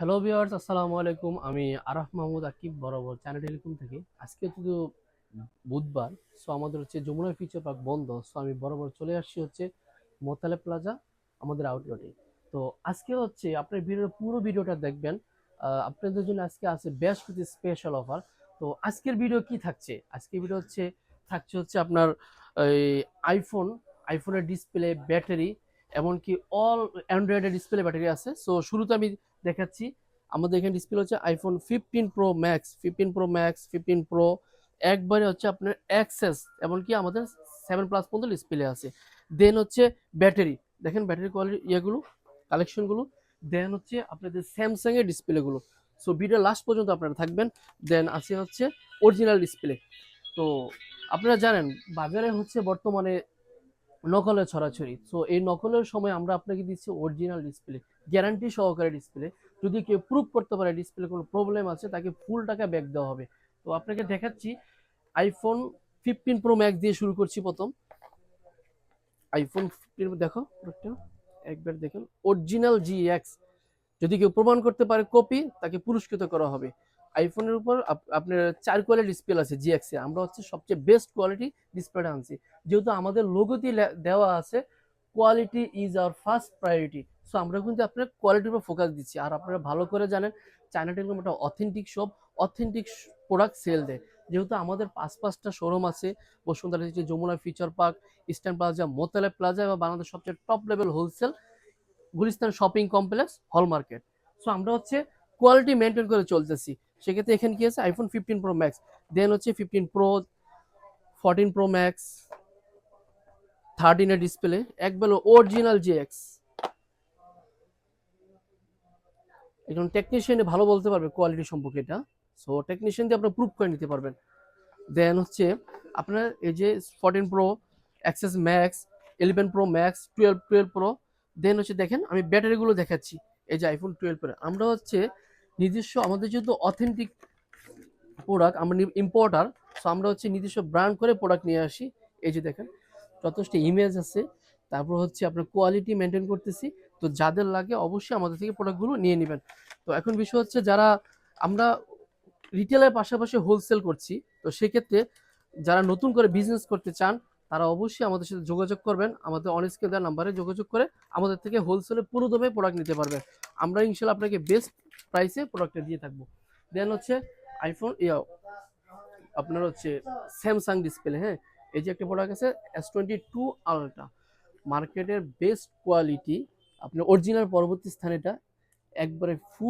Hello viewers, আসসালামু আলাইকুম। আমি আরাফ মাহমুদ আকিব, বরাবর চ্যানেল টেলিকম থেকে। আজকে তো বুধবার, সো আমাদের হচ্ছে যমুনা ফিউচার পার্ক বন্ধ। সো আমি বরাবর চলে আসছি হচ্ছে মোতালে প্লাজা, আমাদের আউটলেটে। তো আজকে হচ্ছে আপনার পুরো ভিডিওটা দেখবেন। আপনাদের জন্য আজকে আছে বেশ কিছু স্পেশাল অফার। তো আজকের ভিডিও কি থাকছে? আজকের ভিডিও থাকছে আপনার এই আইফোন আইফোনের ডিসপ্লে, ব্যাটারি, এমনকি অল অ্যান্ড্রয়েডের ডিসপ্লে ব্যাটারি আছে। সো শুরুতে আমি দেখাচ্ছি। আমাদের এখানে ডিসপ্লে হচ্ছে আইফোন 15 প্রো ম্যাক্স, 15 প্রো একবারে হচ্ছে আপনার অ্যাক্সেস, এমনকি আমাদের 7 প্লাস পর্যন্ত ডিসপ্লে আছে। দেন হচ্ছে ব্যাটারি, দেখেন ব্যাটারি কোয়ালিটি ইয়েগুলো, কালেকশনগুলো। দেন হচ্ছে আপনাদের স্যামসাং এর ডিসপ্লেগুলো। সো ভিডিও লাস্ট পর্যন্ত আপনারা থাকবেন। দেন আছে হচ্ছে অরিজিনাল ডিসপ্লে। তো আপনারা জানেন বাজারে হচ্ছে বর্তমানে নকলের ছড়াছড়ি। সো এই নকলের সময় আমরা আপনাকে দিচ্ছি অরিজিনাল ডিসপ্লে, গ্যারান্টি সহকারে ডিসপ্লে। যদি কেউ প্রুভ করতে পারে ডিসপ্লে কোনো প্রবলেম আছে, তাকে ফুল টাকা ব্যাক দেওয়া হবে। তো আপনাকে দেখাচ্ছি আইফোন 15 প্রো ম্যাক্স দিয়ে শুরু করছি। প্রথম আইফোন 15 দেখো প্রোডাক্টটা একবার দেখেন, অরিজিনাল GX। যদি কেউ প্রমাণ করতে পারে কপি, তাকে পুরস্কৃত করা হবে। আইফোনের উপর আপনার 4 কোয়ালিটি ডিসপ্লে আছে GX এ। আমরা হচ্ছে সবচেয়ে বেস্ট কোয়ালিটি ডিসপ্লেটা আনছি, যেহেতু আমাদের লোগোতে দেওয়া আছে quality is our first priority. So আমরা কিন্তু আপনার কোয়ালিটির উপর ফোকাস দিচ্ছি। আর আপনারা ভালো করে জানেন চায়না টেলিকম একটা authentic shop, authentic product sale দেয়। যেহেতু আমাদের পাঁচটা শোরুম আছে, Bashundhara city, Jamuna future park, Eastern plaza, Motalib plaza এবং বাংলাদেশ সবচেয়ে top level wholesale Gulistan shopping complex hall market. So আমরা হচ্ছে কোয়ালিটি মেনটেন করে চলতেছি। সেক্ষেত্রে এখানে কি আছে, আইফোন 15 প্রো ম্যাক্স, দেন হচ্ছে 15 প্রো, 14 প্রো ম্যাক্স, 13 এর ডিসপ্লে, একবার অরিজিনাল GX। একজন টেকনিশিয়ান ভালো বলতে পারবে কোয়ালিটি সম্পর্কে এটা। সো টেকনিশিয়ান দিয়ে আপনারা প্রুভ করে নিতে পারবেন। দেন হচ্ছে আপনার এই যে 14 pro, XS max, 11 pro max, 12 pro. Then হচ্ছে দেখেন আমি ব্যাটারিগুলো দেখাচ্ছি। এই যে আইফোন 12 প্রো, আমরা হচ্ছে নিজস্ব, আমাদের যেহেতু অথেন্টিক প্রোডাক্ট, আমরা ইম্পোর্টার। সো আমরা হচ্ছে নিজস্ব ব্র্যান্ড করে প্রোডাক্ট নিয়ে আসি। এই যে দেখেন যথেষ্ট ইমেজ আছে, তারপর হচ্ছে আপনার কোয়ালিটি মেনটেন করতেছি। তো যাদের লাগে অবশ্যই আমাদের থেকে প্রোডাক্টগুলো নিয়ে নেবেন। তো এখন বিষয় হচ্ছে যারা আমরা রিটেলের পাশাপাশি হোলসেল করছি, তো সেক্ষেত্রে যারা নতুন করে বিজনেস করতে চান, তারা অবশ্যই আমাদের সাথে যোগাযোগ করবেন। আমাদের অন স্ক্রিনে দেওয়া নাম্বারে যোগাযোগ করে আমাদের থেকে হোলসেলে পুরো দমে প্রোডাক্ট নিতে পারবেন। আমরা ইনশাল্লাহ আপনাকে বেস্ট প্রাইসে প্রোডাক্টটা দিয়ে থাকবো। দেন হচ্ছে আইফোন আপনার হচ্ছে স্যামসাং ডিসপ্লে। হ্যাঁ, এই যে একটা প্রোডাক্ট আছে S22 আলট্রা, মার্কেটের বেস্ট কোয়ালিটি, আপনার অরিজিনাল পরবর্তী স্থানে এটা একবারে ফুল